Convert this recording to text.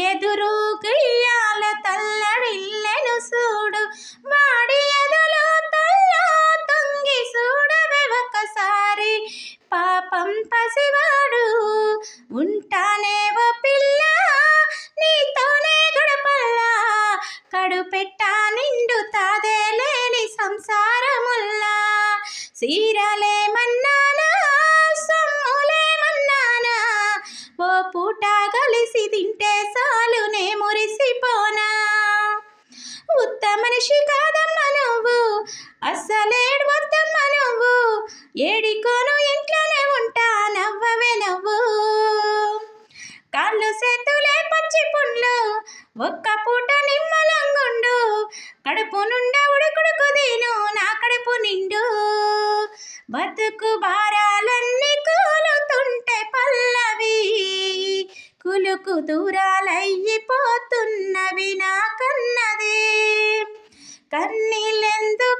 ఎదురు గయ్యాల తల్లడిల్లెను సూడు వాడి ఎదలో తల్లో తొంగి చూడవే ఒకసారి పాపం పసివాడు ఉంటానేవో పిల్ల నీతోనే గడపల్లా కడుపెట్ట నిండుతాదే లేని సంసారముల్లా సీరలేమన్నానా సొమ్ములేమన్నానా ఓ పూట కలిసి తింటే సాలునే మురిసిపోనా ఉత్త మనిషి కాదమ్మ నువ్వు అస్సలేడు వద్దమ్మ నువ్వు ఏడికోను ఇంట్లోనే ఉంటా నవ్వవే నవ్వు కాళ్ళు చేతులే పచ్చి పుండ్లు ఒక్క పూట నిమ్మలంగుండు కడుపు నుండా ఉడుకుడుకు దీను నా కడుపు నిండు బతుకు భారాలన్నీ కూలుతుంటే పల్లవి కులుకు దూరాలయ్యిపోతున్నవి నా కన్నది కన్నీళ్ళెందుకు